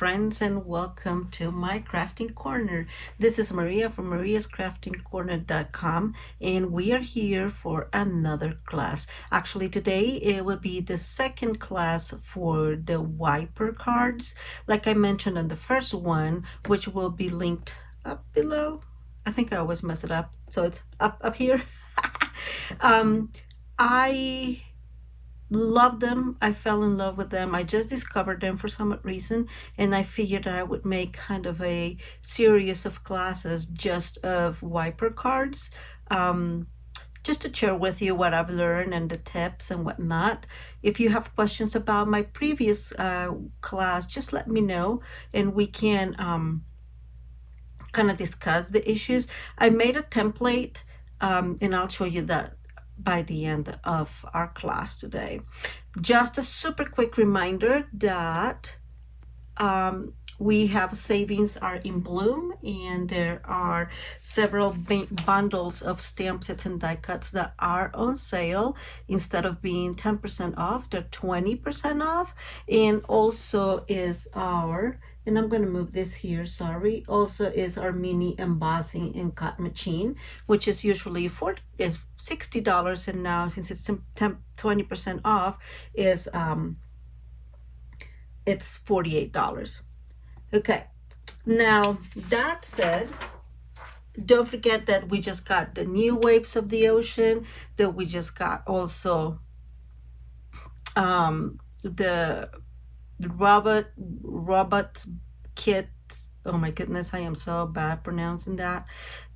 friends, and welcome to my crafting corner. This is Maria from mariascraftingcorner.com, and we are here for another class. Actually, today it will be the second class for the wiper cards, like I mentioned on the first one, which will be linked up below. I think I always mess it up, so it's up here. I love them. I fell in love with them. I just discovered them for some reason, and I figured that I would make kind of a series of classes just of wiper cards, just to share with you what I've learned and the tips and whatnot. If you have questions about my previous class, just let me know, and we can kind of discuss the issues. I made a template, and I'll show you that by the end of our class today. Just a super quick reminder that we have savings are in bloom, and there are several bundles of stamp sets and die cuts that are on sale. Instead of being 10% off, they're 20% off. And also is our, and I'm going to move this here, sorry, also is our mini embossing and cut machine, which is usually $60, and now since it's 20% off is it's $48. Okay, now that said, don't forget that we just got the new waves of the ocean, that we just got also the robot kit. Oh my goodness, I am so bad pronouncing that,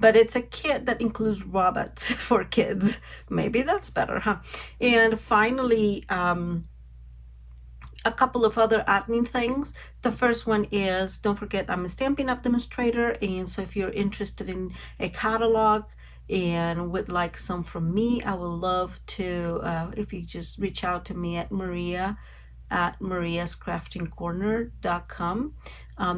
but it's a kit that includes robots for kids. Maybe that's better, huh? And finally, a couple of other admin things. The first one is, don't forget, I'm a Stampin' Up demonstrator, and so if you're interested in a catalog and would like some from me, I would love to, if you just reach out to me at mariascraftingcorner.com.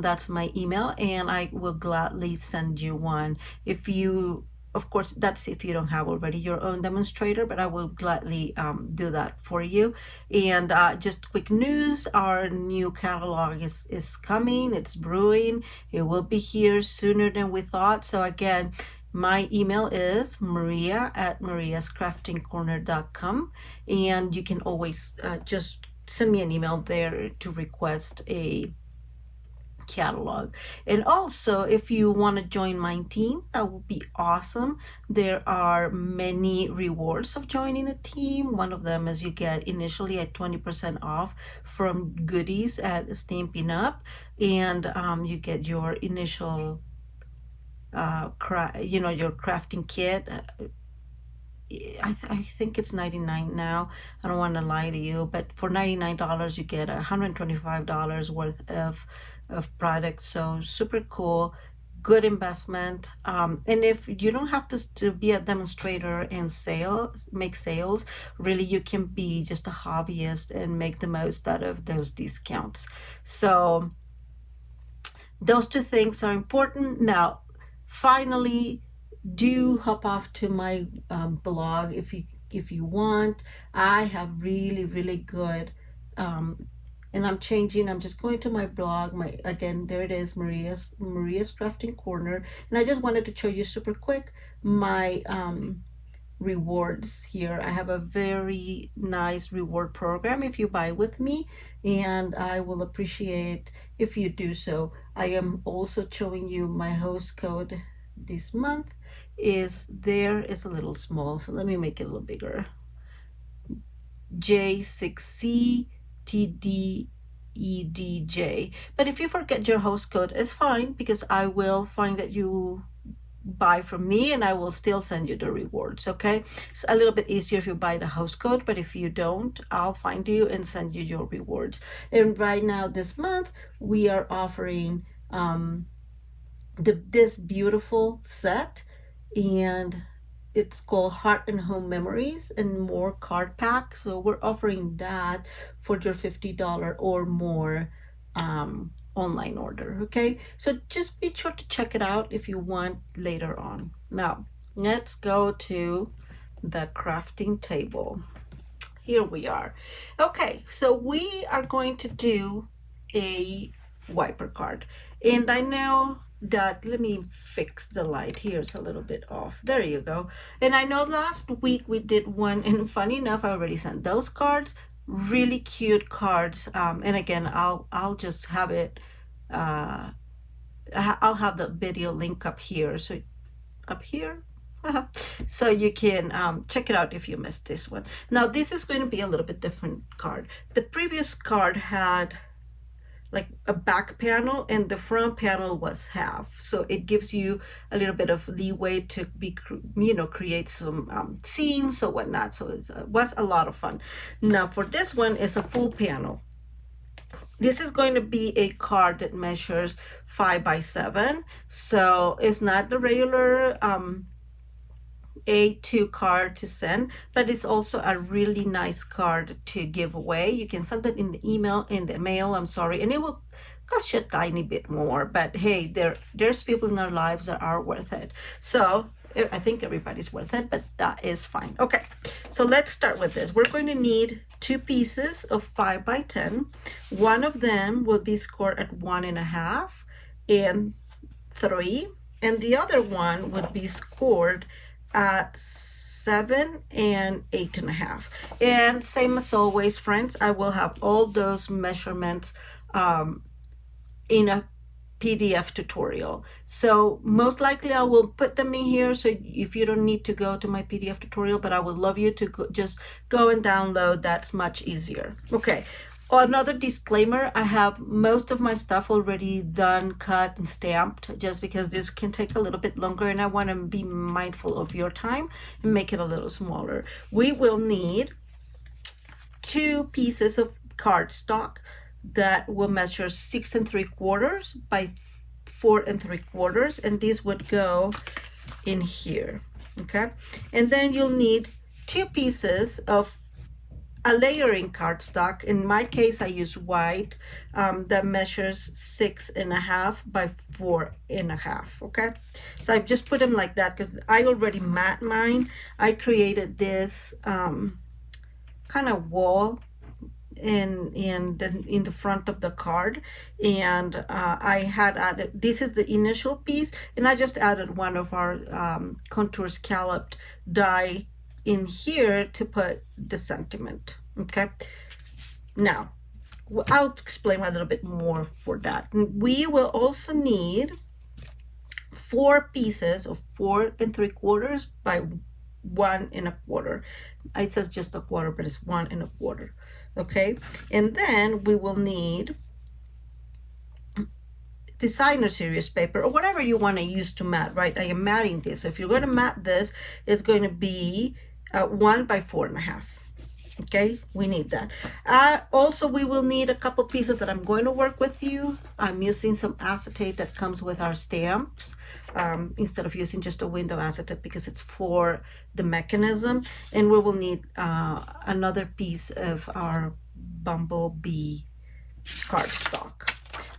That's my email, and I will gladly send you one. If you, of course, that's if you don't have already your own demonstrator, but I will gladly do that for you. And just quick news, our new catalog is coming, it's brewing, it will be here sooner than we thought. So again, my email is maria@mariascraftingcorner.com, and you can always just send me an email there to request a catalog. And also, if you want to join my team, that would be awesome. There are many rewards of joining a team. One of them is you get initially at 20% off from goodies at Stampin' Up, and you get your initial your crafting kit. I think it's $99 now. I don't want to lie to you, but for $99 you get $125 worth of products. So super cool, good investment. And if you don't have to be a demonstrator and make sales, really you can be just a hobbyist and make the most out of those discounts. So those two things are important. Now finally, do hop off to my blog if you want. I have really good and I'm just going to my blog. Again, there it is, Maria's Crafting Corner, and I just wanted to show you super quick my rewards here. I have a very nice reward program if you buy with me, and I will appreciate if you do so. I am also showing you my host code this month is there. It's a little small, so let me make it a little bigger. J6CTDEDJ. But if you forget your host code, it's fine, because I will find that you buy from me and I will still send you the rewards. Okay, it's a little bit easier if you buy the host code, but if you don't, I'll find you and send you your rewards. And right now this month we are offering this beautiful set, and it's called Heart and Home Memories and More card pack. So we're offering that for your $50 or more online order. Okay, so just be sure to check it out if you want later on. Now let's go to the crafting table. Here we are. Okay, so we are going to do a wiper card. And I know that, let me fix the light here, it's a little bit off. There you go. And I know last week we did one, and funny enough, I already sent those cards, really cute cards. And again, I'll just have it, I'll have the video link up here, so up here, so you can check it out if you missed this one. Now this is going to be a little bit different card. The previous card had like a back panel, and the front panel was half, so it gives you a little bit of leeway to be, you know, create some scenes or whatnot. So it was a lot of fun. Now for this one, it's a full panel. This is going to be a card that measures 5 by 7, so it's not the regular A2 card to send, but it's also a really nice card to give away. You can send it in the mail, I'm sorry, and it will cost you a tiny bit more, but hey, there's people in our lives that are worth it. So I think everybody's worth it, but that is fine. Okay, so let's start with this. We're going to need 2 pieces of 5 by 10. One of them will be scored at 1.5 and 3, and the other one would be scored at 7 and 8.5. And same as always, friends, I will have all those measurements in a PDF tutorial. So most likely I will put them in here, so if you don't need to go to my PDF tutorial, but I would love you to just go and download. That's much easier. Okay. Another disclaimer, I have most of my stuff already done, cut, and stamped, just because this can take a little bit longer and I want to be mindful of your time and make it a little smaller. We will need 2 pieces of cardstock that will measure 6 3/4 by 4 3/4, and these would go in here. Okay, and then you'll need 2 pieces of a layering cardstock. In my case, I use white, that measures 6.5 by 4.5. Okay, so I've just put them like that because I already mat mine. I created this kind of wall in the front of the card, and I had added, this is the initial piece, and I just added one of our contour scalloped die in here to put the sentiment. Okay, now I'll explain a little bit more for that. We will also need 4 pieces of 4 3/4 by 1 1/4. It says just a quarter, but it's 1 1/4. Okay, and then we will need designer series paper or whatever you want to use to mat, right? I am matting this. So if you're going to mat this, it's going to be 1 by 4.5. Okay, we need that. Also, we will need a couple pieces that I'm going to work with you. I'm using some acetate that comes with our stamps, instead of using just a window acetate because it's for the mechanism. And we will need another piece of our Bumblebee cardstock.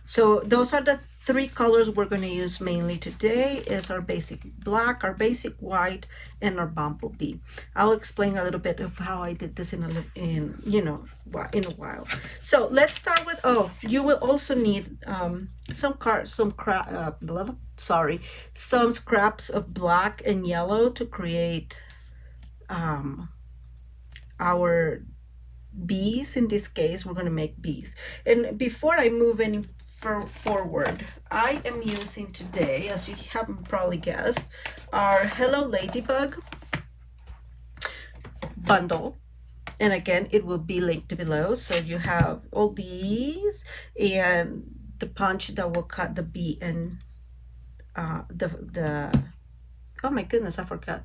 So those are the 3 colors we're going to use mainly today. Is our basic black, our basic white, and our Bumblebee. I'll explain a little bit of how I did this in a while. So let's start with, you will also need some scraps of black and yellow to create our bees. In this case, we're going to make bees. And before I move any forward, I am using today, as you haven't probably guessed, our Hello Ladybug bundle. And again, it will be linked below. So you have all these and the punch that will cut the bee and oh my goodness, I forgot.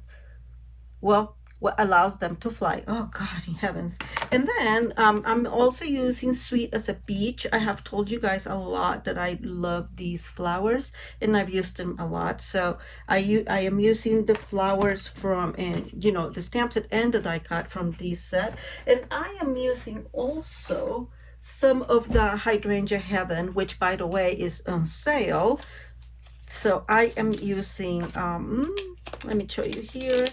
Well, what allows them to fly. Oh God in heavens. And then I'm also using Sweet as a Peach. I have told you guys a lot that I love these flowers and I've used them a lot. So I am using the flowers from, and the stamps that and the die cut from this set. And I am using also some of the Hydrangea Heaven, which by the way is on sale. So I am using, let me show you here.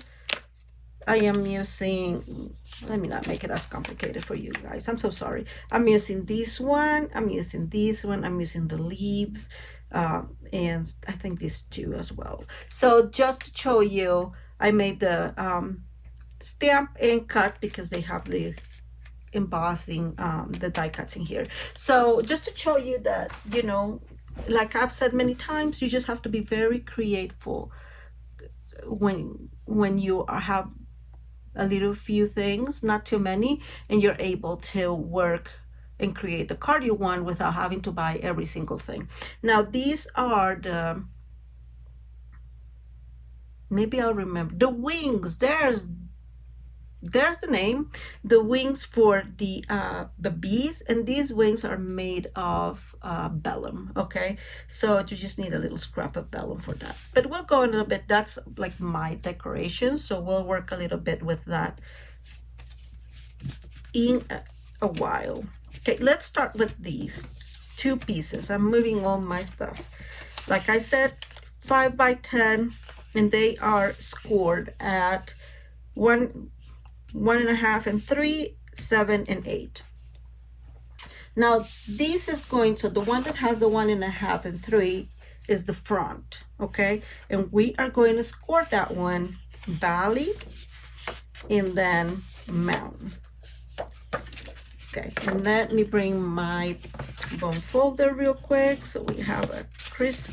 I am using, let me not make it as complicated for you guys. I'm so sorry. I'm using this one. I'm using this one. I'm using the leaves. And I think these two as well. So just to show you, I made the stamp and cut because they have the embossing, the die cuts in here. So just to show you that, you know, like I've said many times, you just have to be very creative when you have a little few things, not too many, and you're able to work and create the card you want without having to buy every single thing. Now these are the, maybe I'll remember, the wings. There's the name, the wings for the bees, and these wings are made of vellum. Okay, so you just need a little scrap of vellum for that, but we'll go a little bit, that's like my decoration, so we'll work a little bit with that in a while. Okay, let's start with these two pieces. I'm moving all my stuff, like I said, 5 by 10, and they are scored at 1, 1.5, and 3, 7, and 8. Now this is going to, the one that has the 1.5 and 3 is the front, okay, and we are going to score that one valley and then mountain. Okay, and let me bring my bone folder real quick so we have a crisp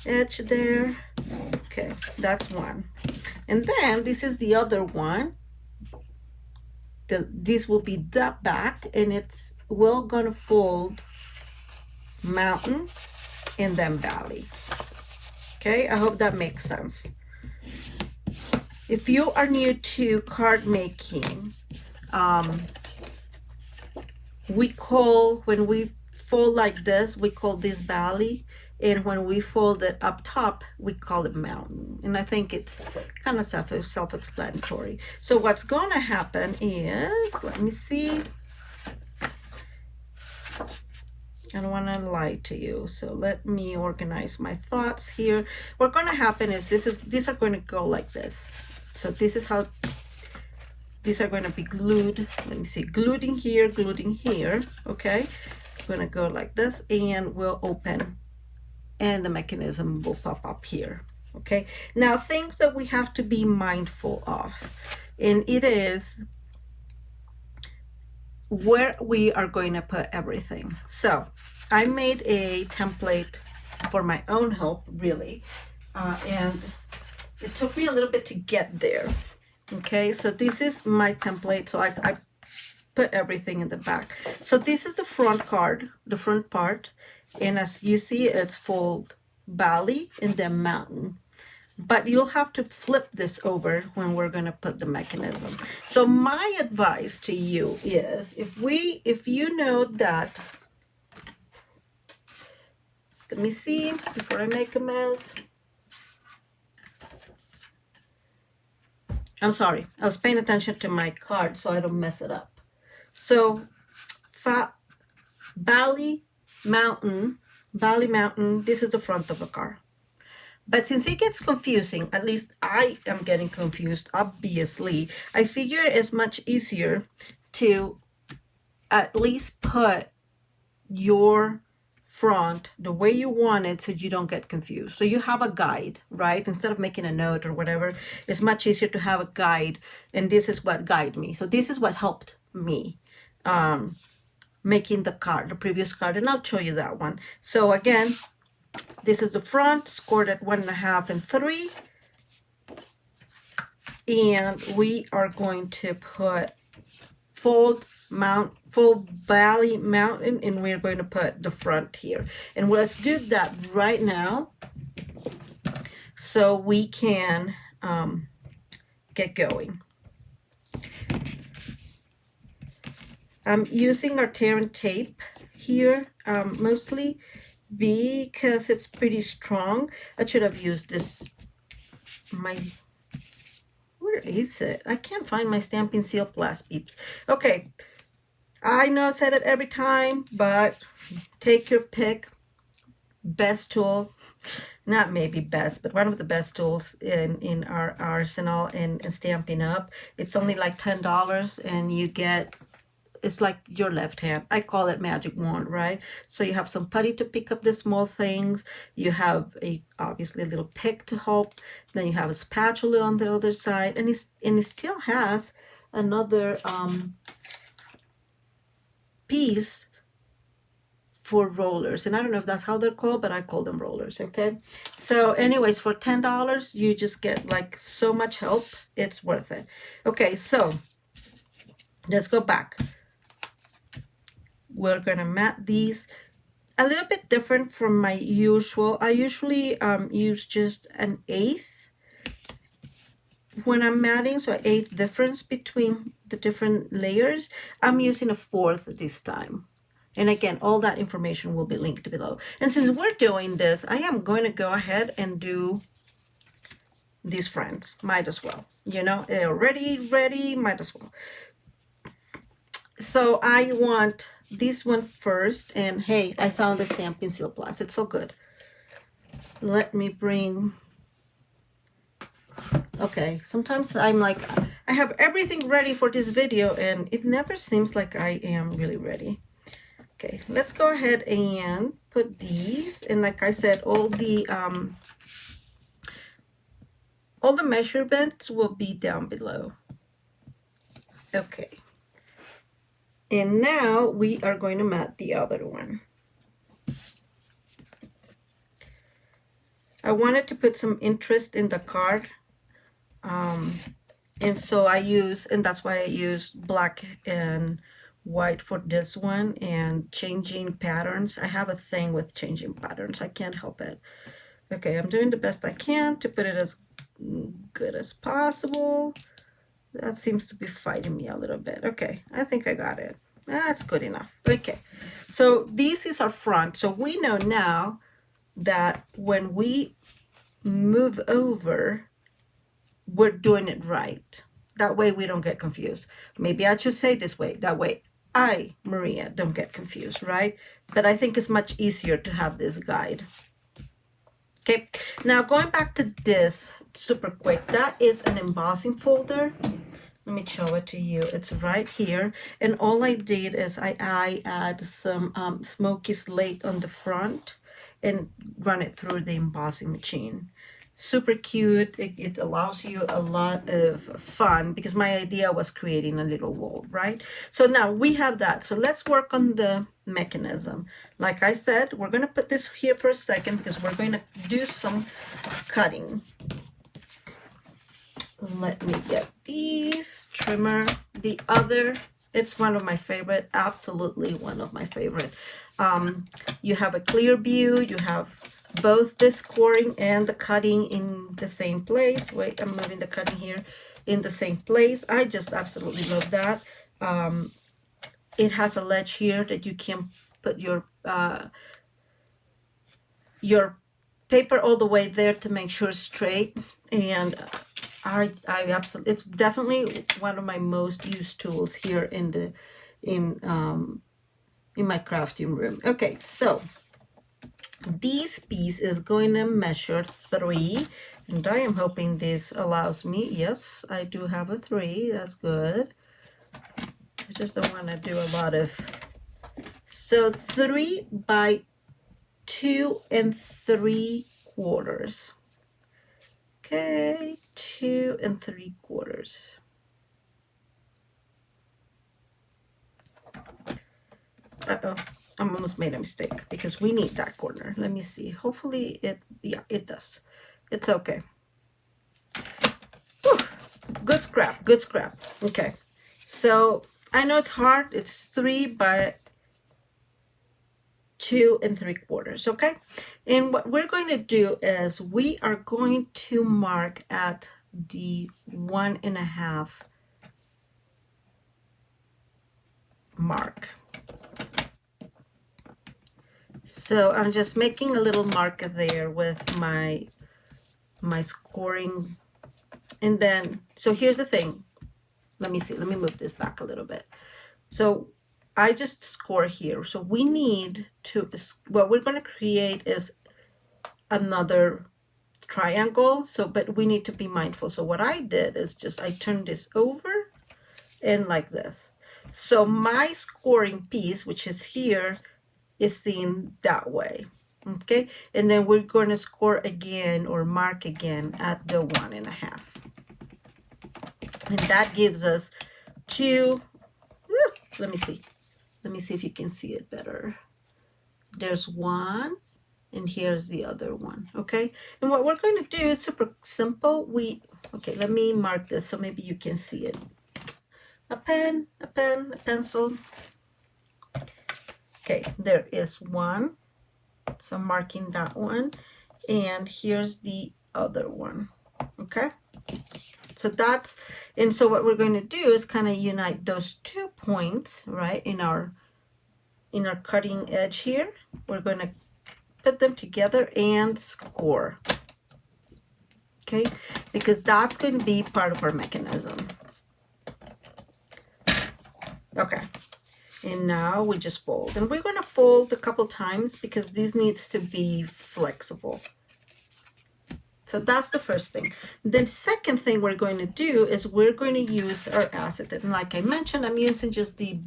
edge there. Okay, that's one, and then this is the other one. This will be the back, and we're gonna fold mountain and then valley. Okay, I hope that makes sense. If you are new to card making, when we fold like this, we call this valley, and when we fold it up top, we call it mountain. And I think it's kind of self-explanatory. So what's going to happen is, let me see, I don't want to lie to you, so let me organize my thoughts here. What's going to happen is these are going to go like this. So this is how these are going to be glued. Let me see, glued in here, okay. It's going to go like this, and we'll open, and the mechanism will pop up here. Okay, now things that we have to be mindful of, and it is where we are going to put everything. So I made a template for my own help, really, and it took me a little bit to get there. Okay, so this is my template, so I put everything in the back. So this is the front card, the front part, and as you see, it's fold valley and then mountain. But you'll have to flip this over when we're going to put the mechanism. So my advice to you is, if you know that, let me see before I make a mess. I'm sorry, I was paying attention to my card so I don't mess it up. So valley, mountain, this is the front of the car. But since it gets confusing, at least I am getting confused, obviously, I figure it's much easier to at least put your front the way you want it so you don't get confused. So you have a guide, right? Instead of making a note or whatever, it's much easier to have a guide, and this is what guided me. So this is what helped me making the card, the previous card, and I'll show you that one. So again, this is the front, scored at 1.5 and 3, and we are going to put fold valley, mountain, and we're going to put the front here. And let's do that right now so we can get going. I'm using Artesian tape here mostly because it's pretty strong. I should have used this, where is it? I can't find my Stampin' Seal Blast Beeps. Okay, I know I said it every time, but take your pick, best tool. not maybe best, but one of the best tools in our arsenal in Stampin' Up. It's only like $10 and you get, it's like your left hand. I call it magic wand, right? So you have some putty to pick up the small things. You have obviously a little pick to help. Then you have a spatula on the other side, and it still has another piece for rollers, and I don't know if that's how they're called, but I call them rollers. Okay, so anyways, for $10 you just get like so much help. It's worth it. Okay, so let's go back. We're gonna mat these a little bit different from my usual. I usually use just an eighth when I'm matting, so an eighth difference between the different layers. I'm using a fourth this time. And again, all that information will be linked below. And since we're doing this, I am going to go ahead and do these friends. Might as well. You know, they're already ready, might as well. So I want this one first. And hey, I found the Stampin' Seal Blast. It's so good. Let me bring... Okay, sometimes I'm like, I have everything ready for this video, and it never seems like I am really ready. Okay, let's go ahead and put these, and like I said, all the measurements will be down below. Okay, and now we are going to mat the other one. I wanted to put some interest in the card, and so I use, and that's why I use black and white for this one, and changing patterns. I have a thing with changing patterns. I can't help it. Okay, I'm doing the best I can to put it as good as possible. That seems to be fighting me a little bit. Okay, I think I got it. That's good enough. Okay, so this is our front. So we know now that when we move over, we're doing it right. That way we don't get confused. Maybe I should say this way. That way I, Maria, don't get confused, right? But I think it's much easier to have this guide. Okay, now going back to this super quick, that is an embossing folder. Let me show it to you. It's right here. And all I did is I add some smoky slate on the front and run it through the embossing machine. Super cute. It allows you a lot of fun, because my idea was creating a little wall, right? So now we have that. So let's work on the mechanism. Like I said, we're going to put this here for a second because we're going to do some cutting. Let me get these trimmer. The other, it's one of my favorite, absolutely one of my favorite. You have a clear view, you have both the scoring and the cutting in the same place. Wait, I'm moving the cutting here in the same place. I just absolutely love that. It has a ledge here that you can put your paper all the way there to make sure it's straight. And I absolutely, it's definitely one of my most used tools here in my crafting room. Okay, so this piece is going to measure 3, and I am hoping this allows me. Yes, I do have a 3. That's good. I just don't want to do a lot of. So 3 by 2 3/4. Okay, 2 3/4. Uh-oh, I almost made a mistake because we need that corner. Let me see. Hopefully yeah, it does. It's okay. Whew. Good scrap, good scrap. Okay, so I know it's hard. It's 3 by 2 3/4. Okay, and what we're going to do is we are going to mark at the 1.5 mark. So I'm just making a little marker there with my scoring. And then, so here's the thing. Let me see. Let me move this back a little bit. So I just score here. So we need to, what we're going to create is another triangle. So, but we need to be mindful. So what I did is just, I turned this over and like this. So my scoring piece, which is here, is seen that way. Okay, and then we're going to score again or mark again at the 1.5. And that gives us two, let me see if you can see it better. There's one, and here's the other one. Okay, and what we're going to do is super simple. Okay, let me mark this so maybe you can see it. A pen, a pencil. Okay, there is one, so I'm marking that one, and here's the other one. Okay, so that's, and so what we're going to do is kind of unite those 2 points, right, in our cutting edge here. We're going to put them together and score. Okay, because that's going to be part of our mechanism. Okay, and now we just fold, and we're going to fold a couple times because this needs to be flexible. So that's the first thing. The second thing we're going to do is we're going to use our acetate. And like I mentioned, I'm using just the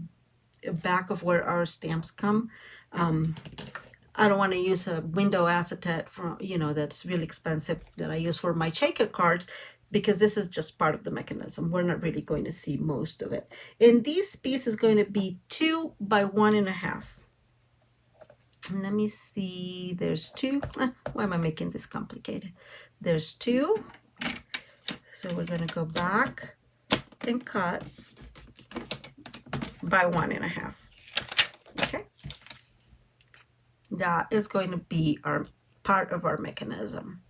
back of where our stamps come. I don't want to use a window acetate from, that's really expensive that I use for my shaker cards, because this is just part of the mechanism. We're not really going to see most of it. And this piece is going to be 2 by 1.5. Let me see, there's 2. Why am I making this complicated? There's 2. So we're going to go back and cut by 1.5. Okay. That is going to be our part of our mechanism.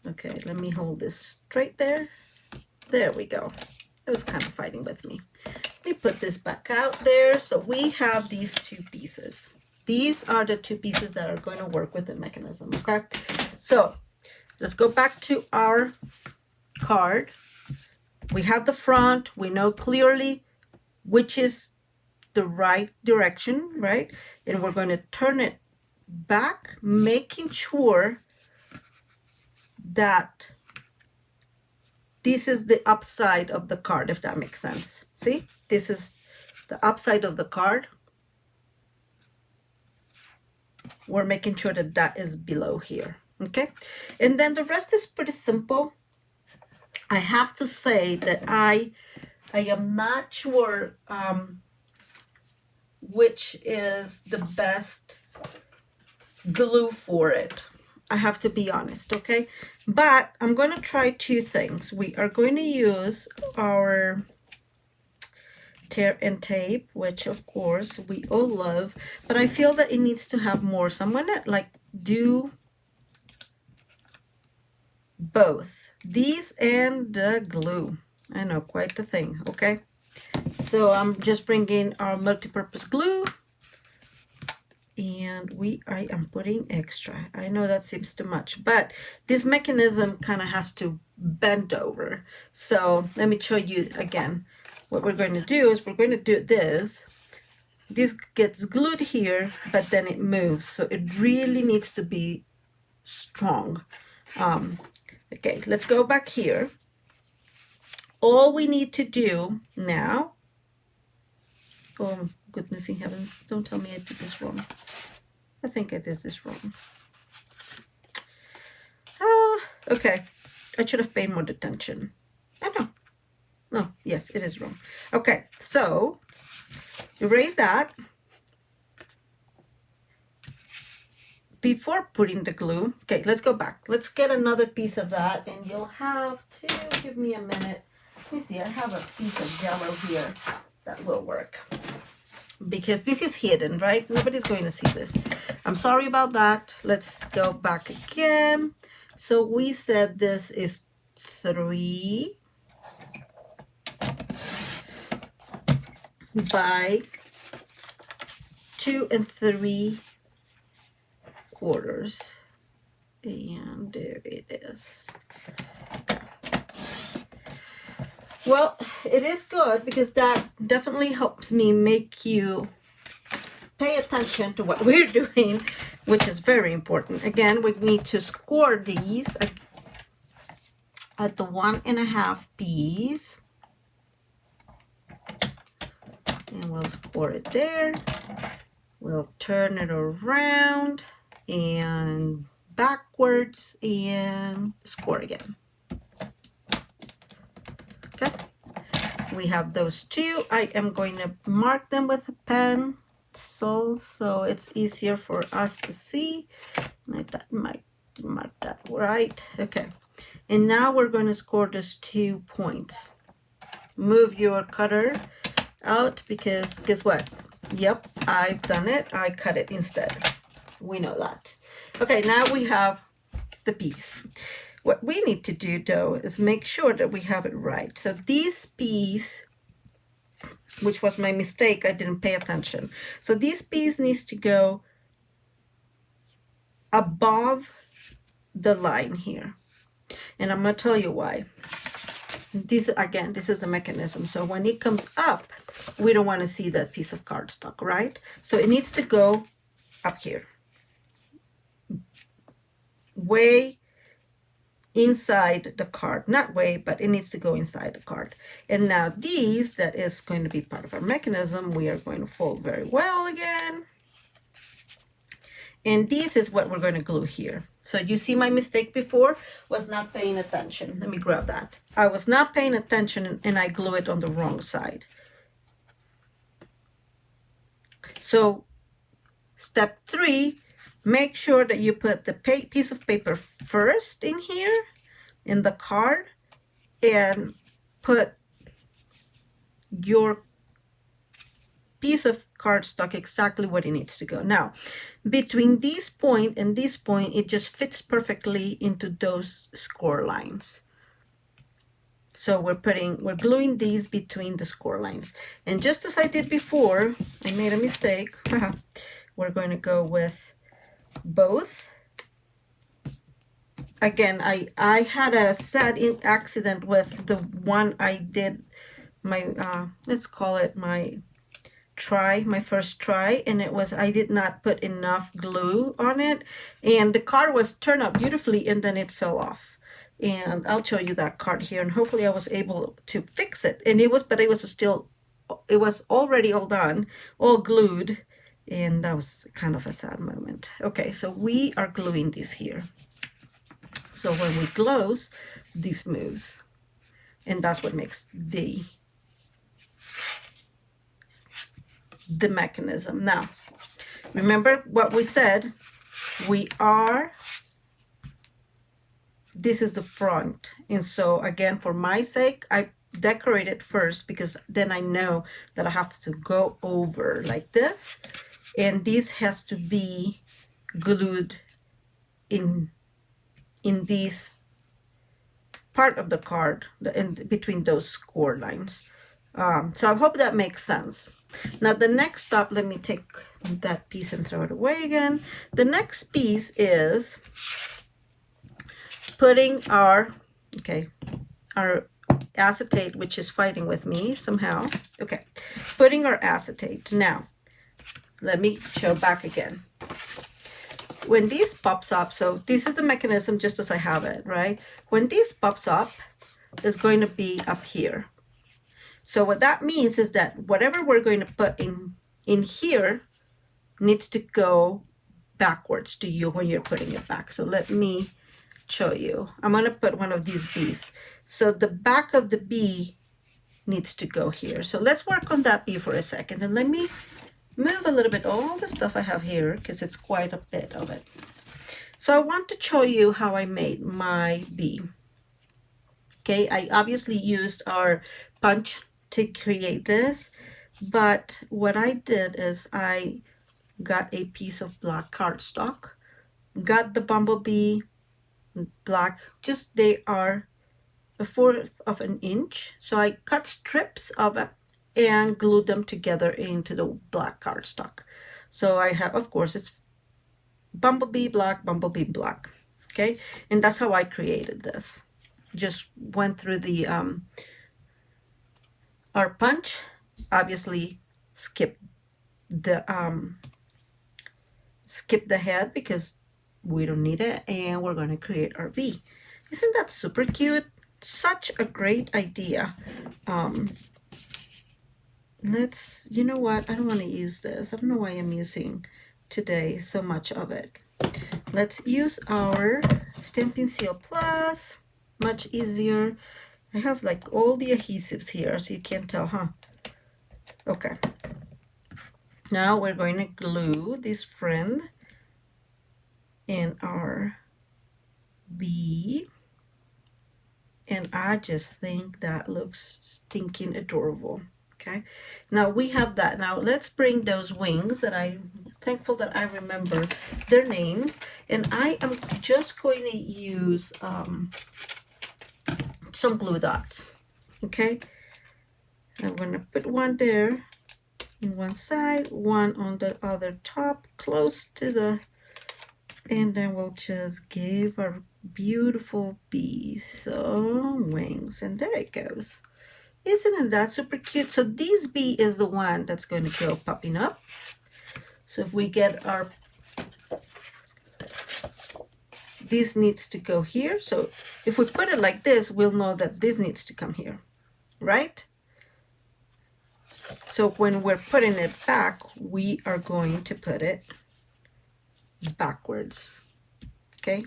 Okay, let me hold this straight there. There we go. It was kind of fighting with me. Let me put this back out there. So we have these 2 pieces. These are the 2 pieces that are going to work with the mechanism, okay? So let's go back to our card. We have the front. We know clearly which is the right direction, right? And we're going to turn it back, making sure that this is the upside of the card, if that makes sense. See, this is the upside of the card. We're making sure that that is below here, okay? And then the rest is pretty simple. I have to say that I am not sure which is the best glue for it. I have to be honest, okay? But I'm going to try 2 things. We are going to use our tear and tape, which of course we all love, but I feel that it needs to have more. So I'm going to do both these and the glue. I know, quite the thing, okay? So I'm just bringing our multi-purpose glue, and I am putting extra. I know that seems too much, but this mechanism kind of has to bend over. So let me show you again. What we're going to do is we're going to do this. This gets glued here, but then it moves. So it really needs to be strong. Okay, let's go back here. All we need to do now, oh goodness in heavens, don't tell me I did this wrong. I think I did this wrong. Okay, I should have paid more attention. I know. No, yes, it is wrong. Okay, so erase that. Before putting the glue, okay, let's go back. Let's get another piece of that, and you'll have to give me a minute. Let me see, I have a piece of yellow here that will work, because this is hidden, right? Nobody's going to see this. I'm sorry about that. Let's go back again. So we said this is 3 by 2 3/4, and there it is. Well, it is good because that definitely helps me make you pay attention to what we're doing, which is very important. Again, we need to score these at the 1.5 piece. And we'll score it there. We'll turn it around and backwards and score again. Okay, we have those two. I am going to mark them with a pencil so it's easier for us to see. I might mark that right. Okay, and now we're going to score those 2 points. Move your cutter out because guess what? Yep, I've done it. I cut it instead. We know that. Okay, now we have the piece. What we need to do though is make sure that we have it right. So this piece, which was my mistake, I didn't pay attention. So this piece needs to go above the line here. And I'm going to tell you why. This, again, this is the mechanism. So when it comes up, we don't want to see that piece of cardstock, right? So it needs to go up here. Way inside the card. Not way, but it needs to go inside the card. And now these, that is going to be part of our mechanism. We are going to fold very well again. And this is what we're going to glue here. So you see my mistake before was not paying attention. Let me grab that. I was not paying attention and I glue it on the wrong side. So step 3, make sure that you put the piece of paper first in here in the card and put your piece of cardstock exactly where it needs to go. Now, between this point and this point, it just fits perfectly into those score lines. So we're gluing these between the score lines. And just as I did before, I made a mistake. We're going to go with both. Again, I had a sad accident with the one I did my, let's call it my first try, and it was, I did not put enough glue on it, and the card was turned out beautifully, and then it fell off. And I'll show you that card here, and hopefully I was able to fix it. And it was already all done, all glued, and that was kind of a sad moment. Okay, so we are gluing this here. So when we close, this moves, and that's what makes the mechanism. Now, remember what we said, this is the front. And so again, for my sake, I decorate it first because then I know that I have to go over like this. And this has to be glued in this part of the card, in between those score lines. So I hope that makes sense. Now the next step, let me take that piece and throw it away again. The next piece is putting our acetate, which is fighting with me somehow. Okay, putting our acetate. Now, let me show back again. When this pops up, so this is the mechanism just as I have it, right? When this pops up, it's going to be up here. So what that means is that whatever we're going to put in here needs to go backwards to you when you're putting it back. So let me show you. I'm going to put one of these bees. So the back of the bee needs to go here. So let's work on that bee for a second. And let me move a little bit all the stuff I have here because it's quite a bit of it. So I want to show you how I made my bee. Okay, I obviously used our punch to create this, but what I did is I got a piece of black cardstock, got the bumblebee black, just they are 1/4 of an inch. So I cut strips of it and glued them together into the black cardstock. So I have, of course, it's bumblebee black, okay? And that's how I created this. Just went through the our punch, obviously skipped skip the head because we don't need it, and we're going to create our bee. Isn't that super cute? Such a great idea. You know what? I don't want to use this. I don't know why I'm using today so much of it. Let's use our Stampin' Seal Plus. Much easier. I have like all the adhesives here, so you can't tell, huh? Okay. Now we're going to glue this friend in our bee. And I just think that looks stinking adorable. Okay, now we have that. Now let's bring those wings that I'm thankful that I remember their names. And I am just going to use some glue dots. Okay, I'm going to put one there in one side, one on the other top, close to the, and then we'll just give our beautiful bee some wings, and there it goes. Isn't that super cute? So this bee is the one that's going to go popping up. So if we get our, this needs to go here. So if we put it like this, we'll know that this needs to come here, right? So when we're putting it back, we are going to put it backwards. Okay.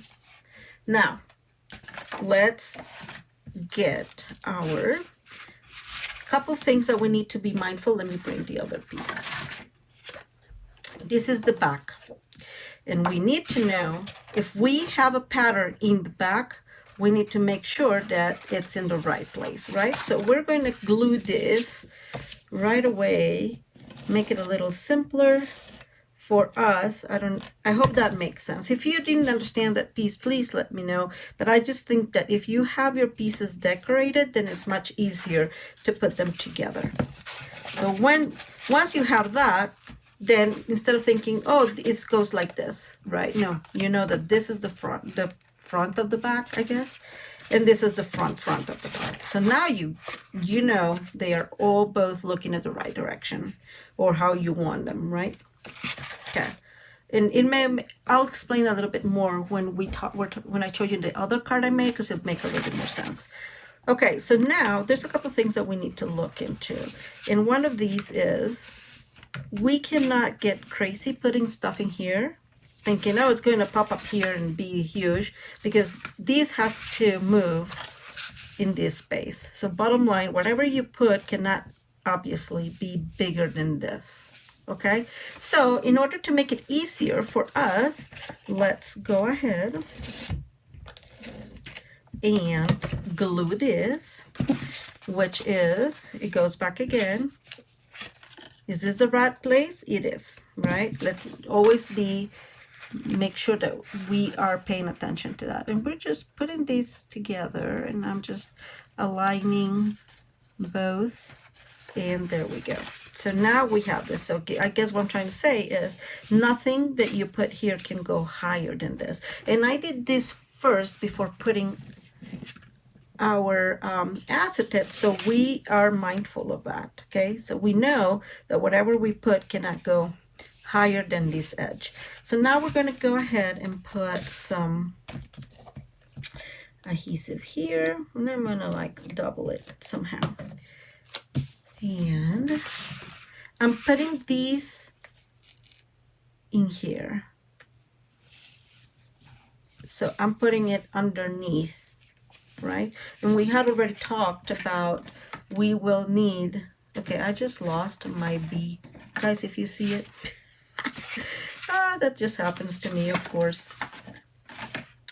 Now let's get our couple things that we need to be mindful. Let me bring the other piece. This is the back, and we need to know if we have a pattern in the back, we need to make sure that it's in the right place, right? So we're going to glue this right away, make it a little simpler for us. I hope that makes sense. If you didn't understand that piece, please let me know. But I just think that if you have your pieces decorated, then it's much easier to put them together. So once you have that, then instead of thinking, oh, it goes like this, right? No, you know that this is the front of the back, I guess, and this is the front of the back. So now you know they are all both looking at the right direction, or how you want them, right? Okay, and I'll explain a little bit more when when I show you the other card I made, because it'll make a little bit more sense. Okay, so now there's a couple things that we need to look into, and one of these is we cannot get crazy putting stuff in here, thinking, oh, it's going to pop up here and be huge, because this has to move in this space. So bottom line, whatever you put cannot obviously be bigger than this. Okay, so in order to make it easier for us, let's go ahead and glue this, which is, it goes back again. Is this the right place? It is, right? Let's always make sure that we are paying attention to that. And we're just putting these together, and I'm just aligning both, and there we go. So now we have this. So I guess what I'm trying to say is nothing that you put here can go higher than this. And I did this first before putting our acetate, so we are mindful of that. Okay, so we know that whatever we put cannot go higher than this edge. So now we're going to go ahead and put some adhesive here, and I'm going to like double it somehow. And I'm putting these in here. So I'm putting it underneath, right? And we had already talked about we will need, okay, I just lost my bee. Guys, if you see it, that just happens to me, of course.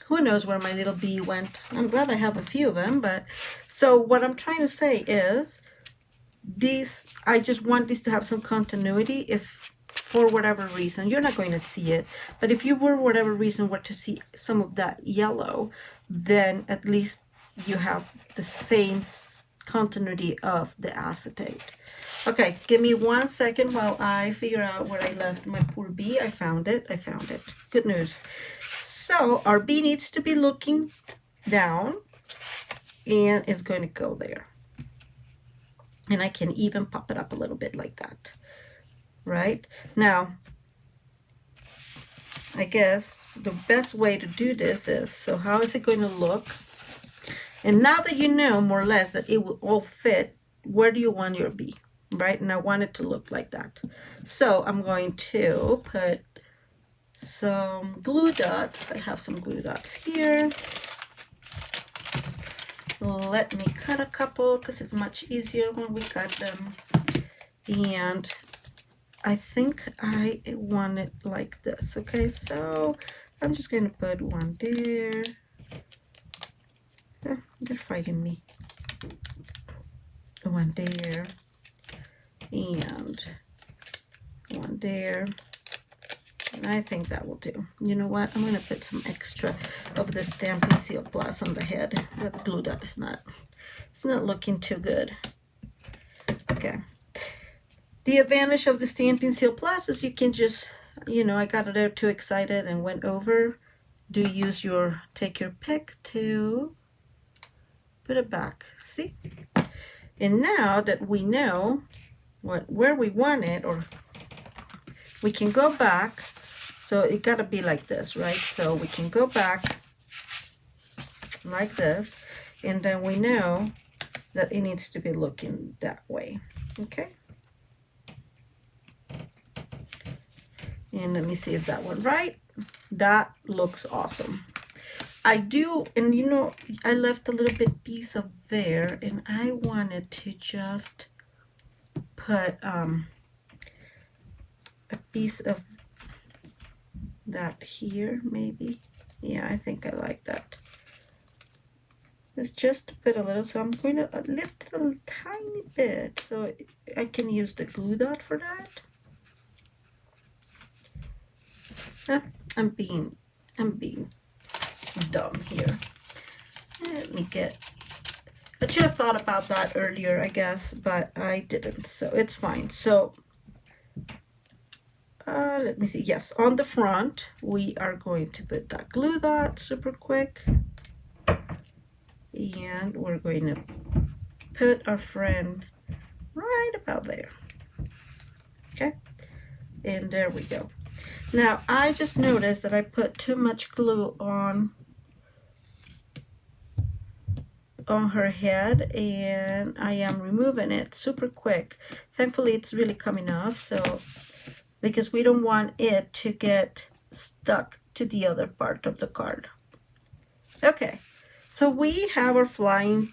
Who knows where my little bee went? I'm glad I have a few of them, but so what I'm trying to say is these, I just want this to have some continuity. If for whatever reason, you're not going to see it, but if you were, whatever reason, were to see some of that yellow, then at least you have the same continuity of the acetate. Okay, give me 1 second while I figure out where I left my poor bee. I found it. Good news. So our bee needs to be looking down, and it's going to go there. And I can even pop it up a little bit like that. Right? Now, I guess the best way to do this is, so how is it going to look? And now that you know more or less that it will all fit, where do you want your bee, right? And I want it to look like that. So I'm going to put some glue dots. I have some glue dots here. Let me cut a couple because it's much easier when we cut them. And I think I want it like this. Okay, so I'm just going to put one there. They're fighting me. One there and one there, and I think that will do. You know what, I'm going to put some extra of the Stampin' Seal Plus on the head. That glue dot is not, it's not looking too good. Okay, the advantage of the Stampin' Seal Plus is you can just, you know, I got it there too excited and went over. Do use your, take your pick to put it back. See? And now that we know where we want it, or we can go back. So it got to be like this, right? So we can go back like this, and then we know that it needs to be looking that way. Okay. And let me see if that went right. That looks awesome. I do, and you know, I left a little bit piece of there, and I wanted to just put a piece of that here, maybe. Yeah, I think I like that. It's just a bit a little, so I'm going to lift it a tiny bit so I can use the glue dot for that. I'm being dumb here. Let me get, I should have thought about that earlier, I guess, but I didn't, so it's fine. So let me see. Yes, on the front we are going to put that glue dot super quick, and we're going to put our friend right about there. Okay, and there we go. Now I just noticed that I put too much glue on her head, and I am removing it super quick. Thankfully it's really coming off, so because we don't want it to get stuck to the other part of the card. Okay, so we have our flying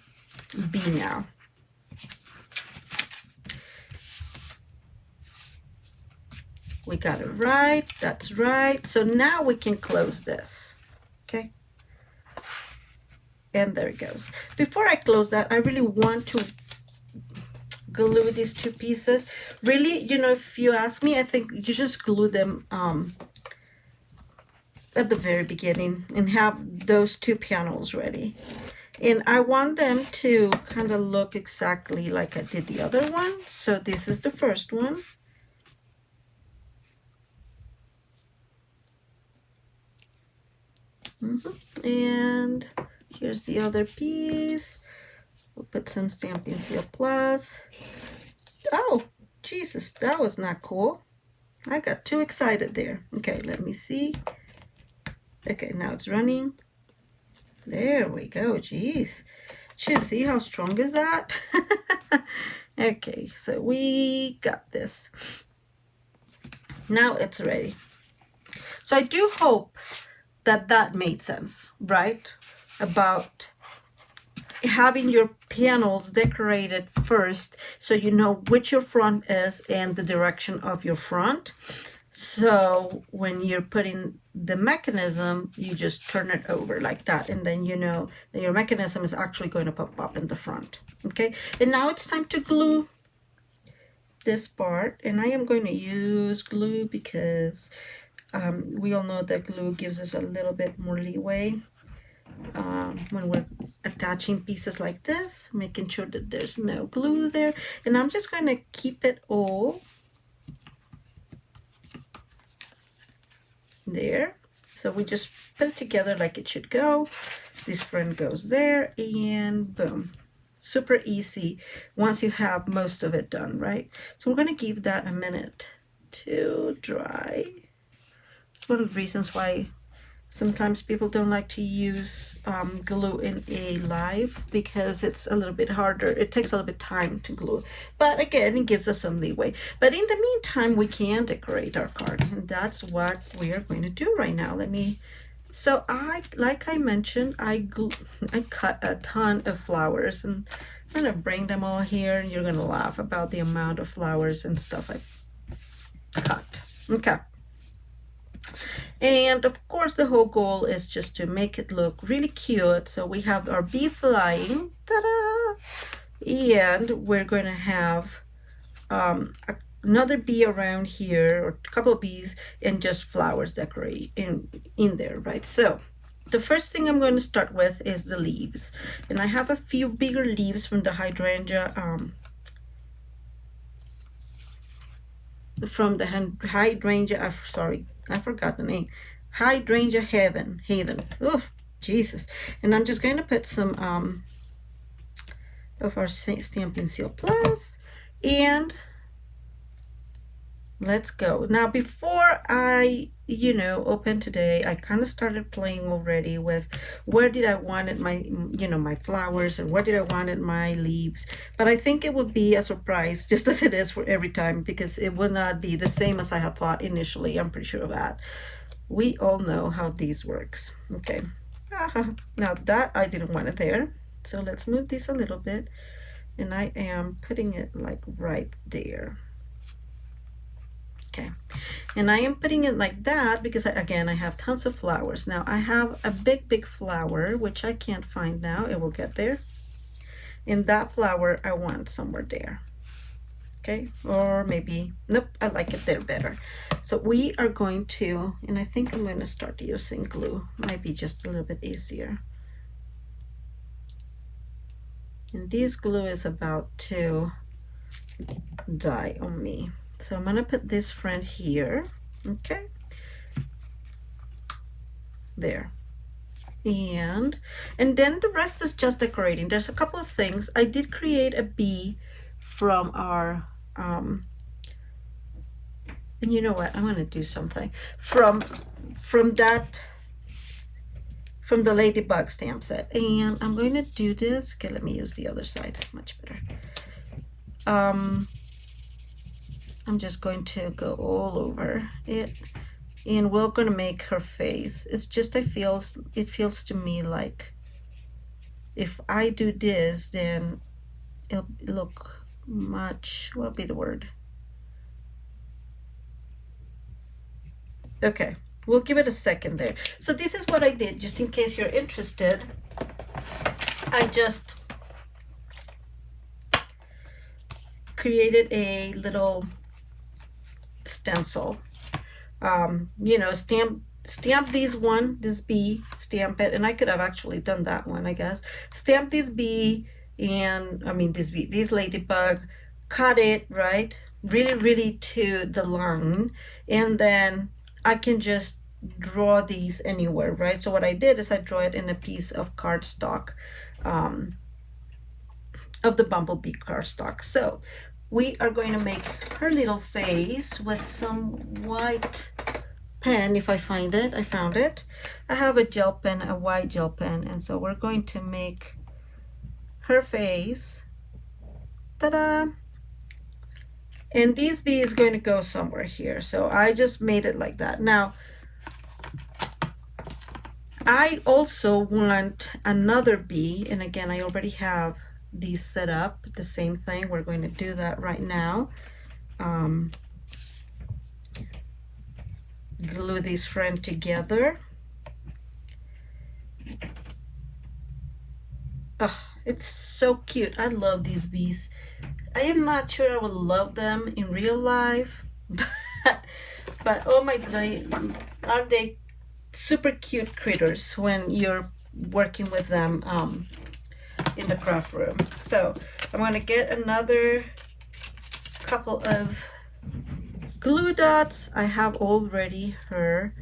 bee now. We got it right, that's right. So now we can close this, okay? And there it goes. Before I close that, I really want to glue these two pieces. Really, you know, if you ask me, I think you just glue them at the very beginning and have those two panels ready. And I want them to kind of look exactly like I did the other one. So this is the first one. And here's the other piece. We'll put some Stampin' Seal Plus. Oh, Jesus, that was not cool. I got too excited there. Okay, let me see. Okay, now it's running. There we go. Jeez. Should see how strong is that? Okay, so we got this. Now it's ready. So I do hope that that made sense, right? About having your panels decorated first so you know which your front is and the direction of your front. So when you're putting the mechanism, you just turn it over like that, and then you know that your mechanism is actually going to pop up in the front. Okay, and now it's time to glue this part, and I am going to use glue because we all know that glue gives us a little bit more leeway when we're attaching pieces like this, making sure that there's no glue there. And I'm just going to keep it all there. So we just put it together like it should go. This friend goes there, and boom. Super easy once you have most of it done, right? So we're going to give that a minute to dry. It's one of the reasons why sometimes people don't like to use glue in a live, because it's a little bit harder. It takes a little bit of time to glue. But again, it gives us some leeway. But in the meantime, we can decorate our card. And that's what we are going to do right now. So like I mentioned, I cut a ton of flowers, and I'm gonna bring them all here, and you're gonna laugh about the amount of flowers and stuff I cut. Okay. And of course, the whole goal is just to make it look really cute. So we have our bee flying, ta-da! And we're gonna have another bee around here, or a couple of bees, and just flowers decorate in there, right? So the first thing I'm going to start with is the leaves, and I have a few bigger leaves from the hydrangea sorry, I forgot the name. Hydrangea Haven. Oh, Jesus. And I'm just going to put some of our Stampin' Seal Plus, and let's go. Now, before I, open today, I kind of started playing already with where did I want my, my flowers, and where did I want my leaves. But I think it would be a surprise, just as it is for every time, because it will not be the same as I had thought initially. I'm pretty sure of that. We all know how these works. Okay. Now that I didn't want it there. So let's move this a little bit. And I am putting it like right there. Okay, and I am putting it like that because again I have tons of flowers. Now I have a big flower which I can't find now. It will get there, and that flower I want somewhere there. Okay, or maybe nope, I like it there better. So we are going to, and I think I'm going to start using glue. Might be just a little bit easier. And this glue is about to die on me. So I'm gonna put this friend here, okay, there, and then the rest is just decorating. There's a couple of things. I did create a bee from our and you know what, I'm gonna do something from the ladybug stamp set, and I'm going to do this. Okay, let me use the other side, much better. I'm just going to go all over it, and we're going to make her face. It's just, it feels to me like if I do this, then it'll look much, what would be the word? Okay, we'll give it a second there. So this is what I did, just in case you're interested. I just created a little stencil, stamp this bee, stamp it, and I could have actually done that one, I guess. Stamp this bee, and this ladybug, cut it right really to the line, and then I can just draw these anywhere, right? So what I did is I draw it in a piece of cardstock, of the Bumblebee cardstock. So we are going to make her little face with some white pen, if I find it. I found it. I have a gel pen, a white gel pen, and so we're going to make her face. Ta-da! And this bee is going to go somewhere here. So I just made it like that. Now, I also want another bee, and again, I already have these set up, the same thing. We're going to do that right now. Glue these friends together. Oh, it's so cute. I love these bees. I am not sure I would love them in real life, but oh my God, aren't they super cute critters when you're working with them in the craft room. So I'm going to get another couple of glue dots. I have already her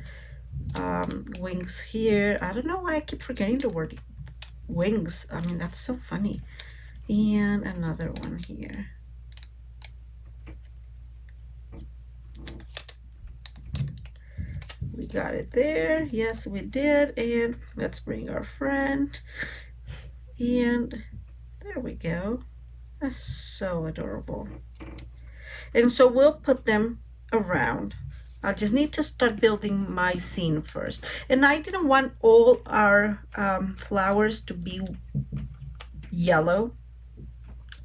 wings here. I don't know why I keep forgetting the word wings. I mean, that's so funny. And another one here. We got it there. Yes, we did. And let's bring our friend. And there we go. That's so adorable. And so we'll put them around. I just need to start building my scene first. And I didn't want all our flowers to be yellow.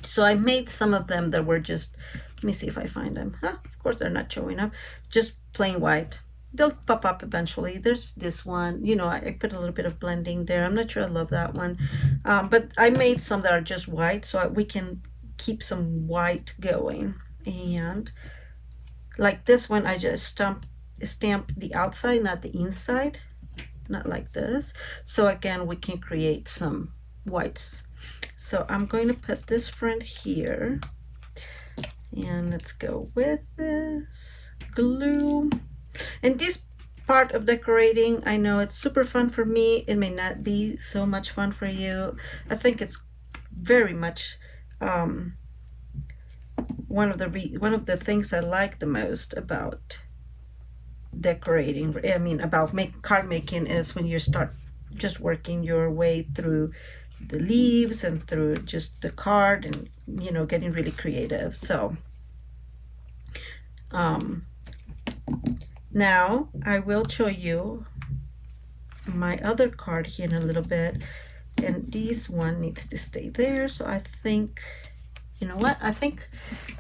So I made some of them that were just, let me see if I find them. Of course they're not showing up. Just plain white. They'll pop up eventually. There's this one, you know, I put a little bit of blending there. I'm not sure I love that one. But I made some that are just white so we can keep some white going. And like this one, I just stamp the outside, not the inside, not like this. So again, we can create some whites. So I'm going to put this front here, and let's go with this glue. And this part of decorating, I know it's super fun for me. It may not be so much fun for you. I think it's very much one of the things I like the most about decorating. I mean, about card making is when you start just working your way through the leaves and through just the card, and you know, getting really creative. So now I will show you my other card here in a little bit, and this one needs to stay there. So I think, you know what, I think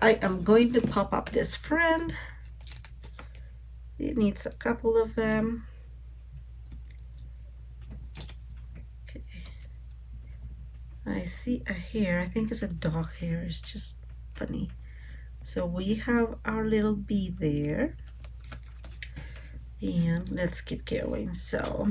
I am going to pop up this friend. It needs a couple of them. Okay, I see a hair. I think it's a dog hair. It's just funny. So we have our little bee there, and let's keep going. So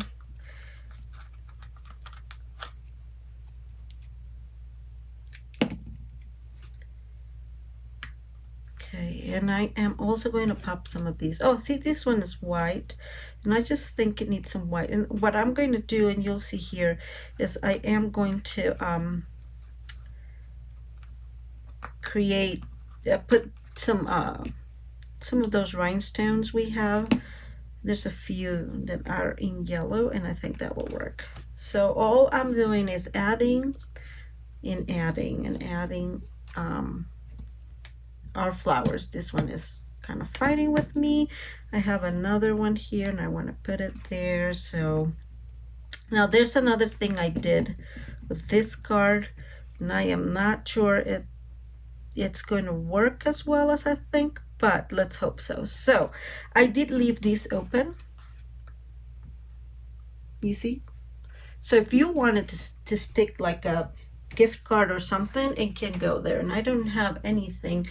okay, and I am also going to pop some of these. Oh, see, this one is white, and I just think it needs some white. And what I'm going to do, and you'll see here, is I am going to create, put some of those rhinestones we have. There's a few that are in yellow, and I think that will work. So all I'm doing is adding and adding and adding our flowers. This one is kind of fighting with me. I have another one here, and I want to put it there. So now there's another thing I did with this card, and I am not sure it's going to work as well as I think, but let's hope so. So I did leave these open, you see. So if you wanted to stick like a gift card or something, it can go there. And I don't have anything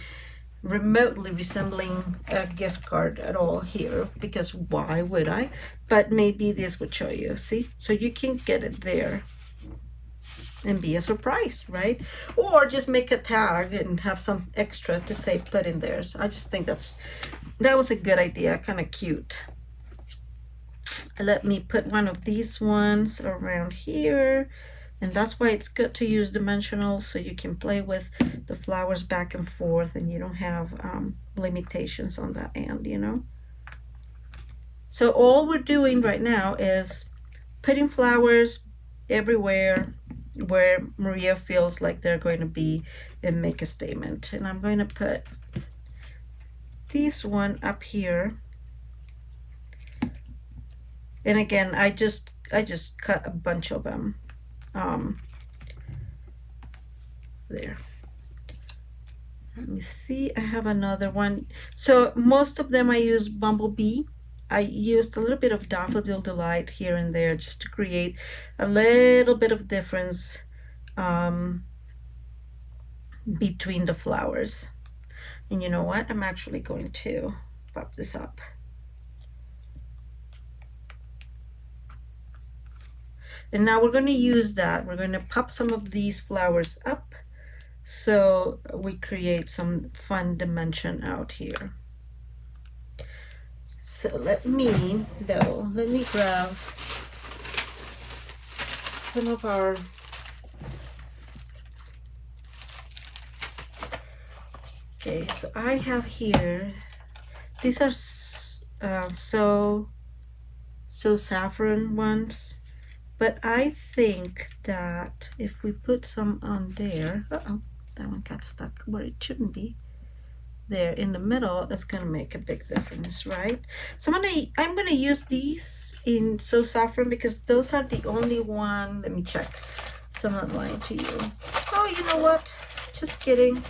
remotely resembling a gift card at all here, because why would I? But maybe this would show you, see? So you can get it there and be a surprise, right? Or just make a tag and have some extra to say put in there. So I just think that was a good idea, kind of cute. Let me put one of these ones around here, and that's why it's good to use dimensionals, so you can play with the flowers back and forth, and you don't have limitations on that end, you know. So all we're doing right now is putting flowers everywhere where Maria feels like they're going to be and make a statement. And I'm going to put this one up here. And again, I just cut a bunch of them. There. Let me see, I have another one. So most of them I use Bumblebee. I used a little bit of Daffodil Delight here and there just to create a little bit of difference between the flowers. And you know what? I'm actually going to pop this up. And now we're going to use that. We're going to pop some of these flowers up so we create some fun dimension out here. So let me grab some of our okay, so I have here, these are so So saffron ones. But I think that if we put some on there, uh-oh, that one got stuck where it shouldn't be. There in the middle, it's gonna make a big difference, right? So I'm gonna use these in So Saffron because those are the only one. Let me check. So I'm not lying to you. Oh, you know what? Just kidding.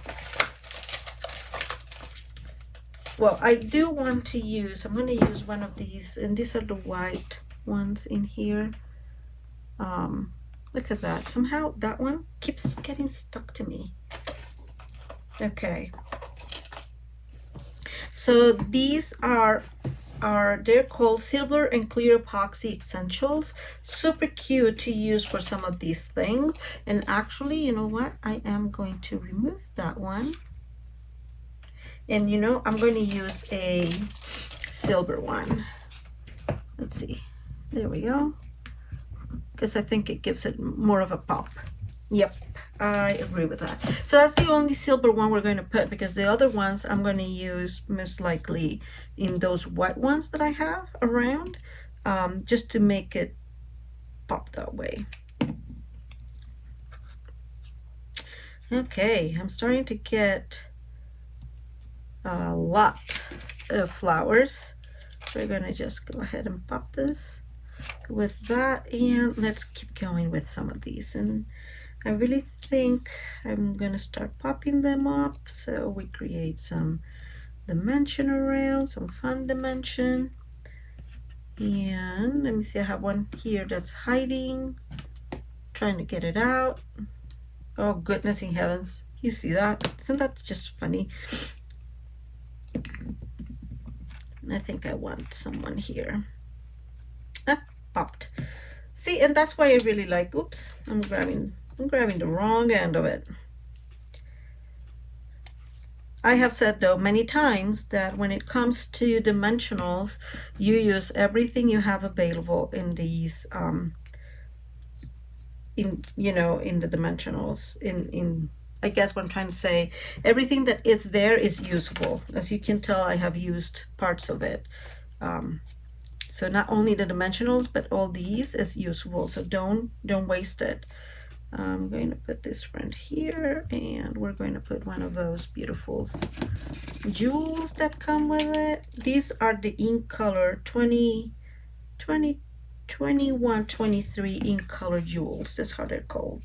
Well, I do want to use, I'm gonna use one of these, and these are the white ones in here. Look at that. Somehow that one keeps getting stuck to me. Okay. So these are they're called Silver and Clear Epoxy Essentials. Super cute to use for some of these things. And actually, you know what? I am going to remove that one. And you know, I'm going to use a silver one. Let's see. There we go. Because I think it gives it more of a pop. Yep, I agree with that. So that's the only silver one we're going to put, because the other ones I'm going to use most likely in those white ones that I have around, just to make it pop that way. Okay, I'm starting to get a lot of flowers. So we're going to just go ahead and pop this with that, and let's keep going with some of these. And I really think I'm gonna start popping them up so we create some dimension around, some fun dimension. And let me see, I have one here that's hiding, trying to get it out. Oh goodness in heavens, you see that? Isn't that just funny? I think I want someone here. Ah, popped. See, and that's why I really like, oops, I'm grabbing the wrong end of it. I have said though many times that when it comes to dimensionals, you use everything you have available in these in the dimensionals. In I guess what I'm trying to say, everything that is there is usable. As you can tell, I have used parts of it. So not only the dimensionals, but all these is usable. So don't waste it. I'm going to put this friend here, and we're going to put one of those beautiful jewels that come with it. These are the ink color 20, 21, 23 ink color jewels. That's how they're called.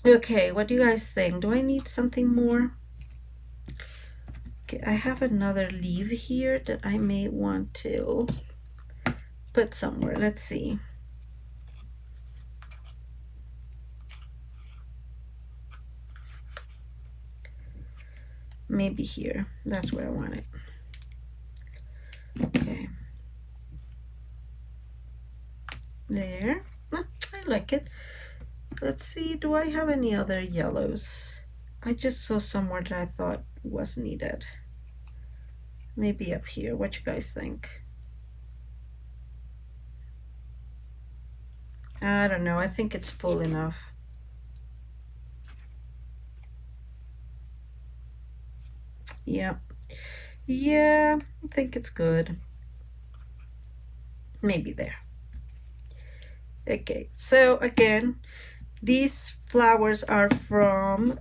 Okay, what do you guys think? Do I need something more? Okay, I have another leaf here that I may want to put somewhere. Let's see. Maybe here. That's where I want it. Okay. There. Oh, I like it. Let's see. Do I have any other yellows? I just saw somewhere that I thought was needed. Maybe up here. What you guys think? I don't know. I think it's full enough. Yeah. Yeah, I think it's good. Maybe there. Okay, so again, these flowers are from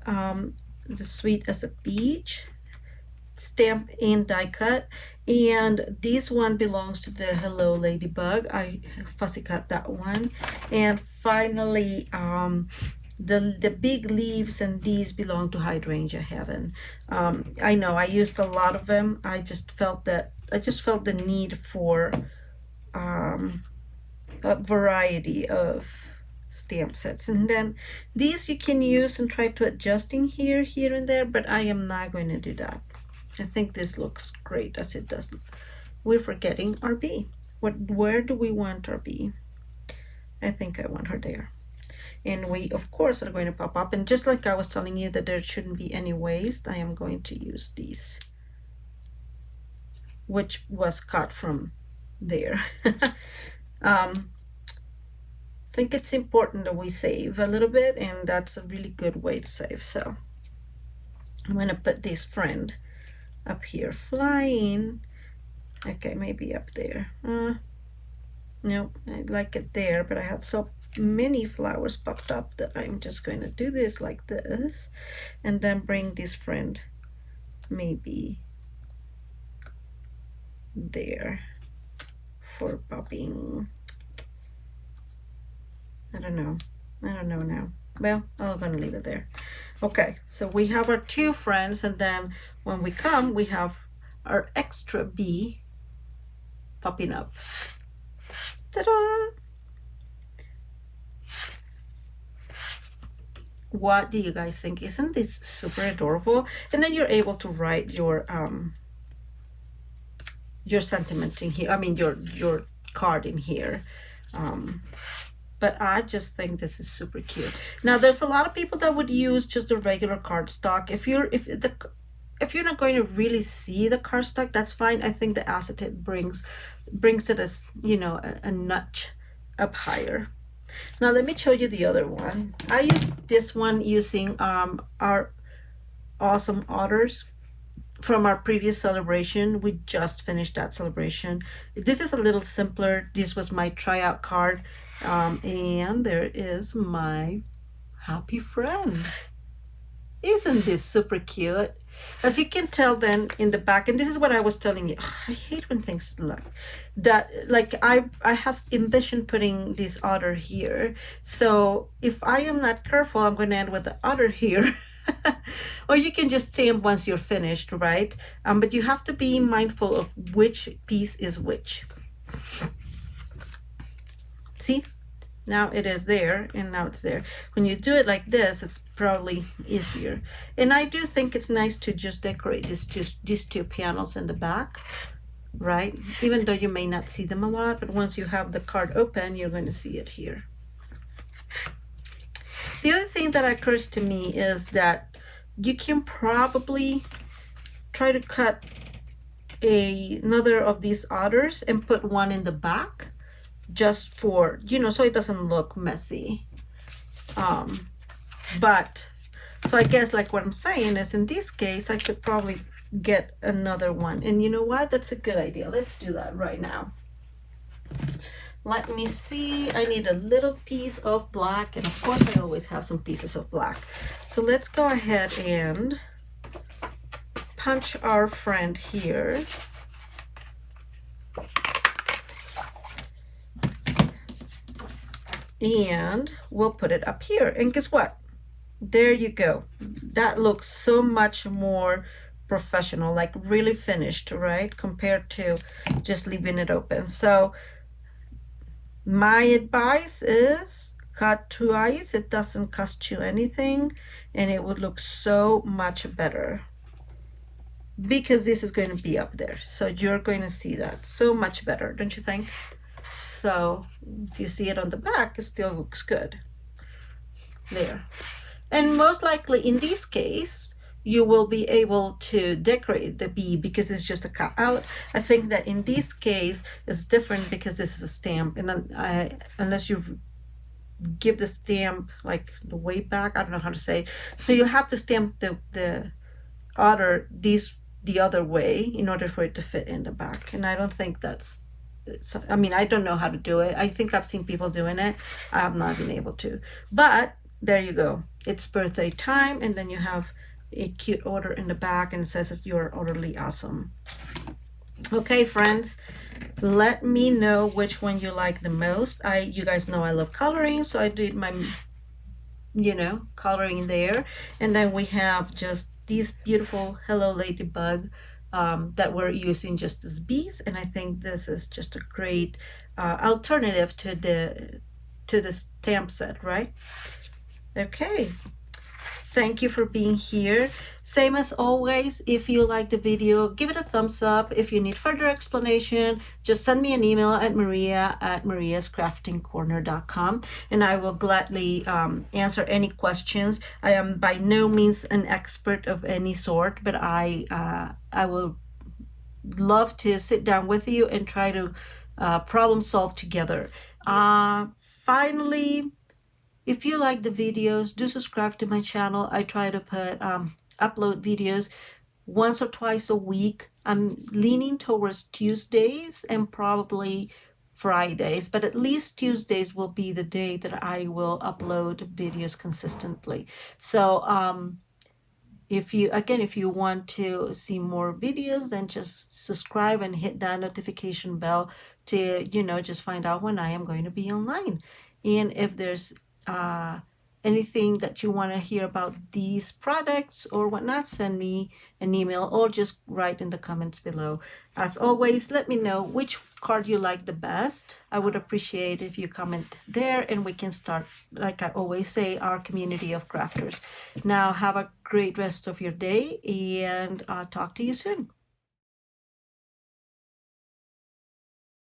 the Sweet as a Peach stamp and die cut, and this one belongs to the Hello Ladybug. I fussy cut that one. And finally, the big leaves and these belong to Hydrangea Heaven. I know I used a lot of them. I just felt the need for a variety of stamp sets. And then these you can use and try to adjusting here and there, but I am not going to do that. I think this looks great as it does. We're forgetting our bee. Where do we want our bee? I think I want her there. And we of course are going to pop up, and just like I was telling you that there shouldn't be any waste, I am going to use these, which was cut from there. I think it's important that we save a little bit, and that's a really good way to save. So I'm going to put this friend up here flying. Okay, maybe up there. No, I like it there, but I had so many flowers popped up that I'm just going to do this like this, and then bring this friend maybe there for popping. I don't know now. Well, I'm gonna leave it there. Okay, so we have our two friends, and then when we come, we have our extra bee popping up. Ta-da! What do you guys think? Isn't this super adorable? And then you're able to write your sentiment in here. I mean your card in here. But I just think this is super cute. Now there's a lot of people that would use just the regular cardstock. If you're not going to really see the cardstock, that's fine. I think the acetate brings it as, you know, a notch up higher. Now let me show you the other one. I used this one using our awesome otters from our previous celebration. We just finished that celebration. This is a little simpler. This was my tryout card. And there is my happy friend. Isn't this super cute? As you can tell then in the back, and this is what I was telling you, I hate when things like that. Like I have envisioned putting this otter here. So if I am not careful, I'm going to end with the otter here. Or you can just stamp once you're finished, right? But you have to be mindful of which piece is which. See? Now it is there, and now it's there. When you do it like this, it's probably easier. And I do think it's nice to just decorate these two panels in the back, right? Even though you may not see them a lot, but once you have the card open, you're going to see it here. The other thing that occurs to me is that you can probably try to cut another of these otters and put one in the back, just for, you know, so it doesn't look messy. But so I guess like what I'm saying is, in this case I could probably get another one, and you know what, that's a good idea. Let's do that right now. Let me see. I need a little piece of black, and of course I always have some pieces of black. So let's go ahead and punch our friend here. And we'll put it up here, and guess what, there you go. That looks so much more professional, like really finished, right, compared to just leaving it open. So my advice is cut two eyes. It doesn't cost you anything, and it would look so much better because this is going to be up there, so you're going to see that so much better, don't you think? So if you see it on the back, it still looks good there. And most likely in this case, you will be able to decorate the bee because it's just a cut out. I think that in this case it's different because this is a stamp, and unless you give the stamp like the way back, I don't know how to say it. So you have to stamp the otter the other way in order for it to fit in the back. And I don't think that's, I mean, I don't know how to do it. I think I've seen people doing it. I have not been able to. But there you go. It's birthday time, and then you have a cute order in the back, and it says you're utterly awesome. Okay, friends, let me know which one you like the most. You guys know I love coloring, so I did my, you know, coloring there. And then we have just these beautiful Hello Ladybug that we're using just as bees, and I think this is just a great alternative to the stamp set, right? Okay, thank you for being here. Same as always, if you like the video, give it a thumbs up. If you need further explanation, just send me an email at mariascraftingcorner.com, and I will gladly answer any questions. I am by no means an expert of any sort, but I will love to sit down with you and try to problem solve together. Finally, if you like the videos, do subscribe to my channel. I try to put upload videos once or twice a week. I'm leaning towards Tuesdays and probably Fridays, but at least Tuesdays will be the day that I will upload videos consistently. So if you want to see more videos, then just subscribe and hit that notification bell to, just find out when I am going to be online. And if there's anything that you want to hear about these products or whatnot, send me an email or just write in the comments below. As always, let me know which card you like the best. I would appreciate if you comment there, and we can start, like I always say, our community of crafters. Now, have a great rest of your day, and I'll talk to you soon.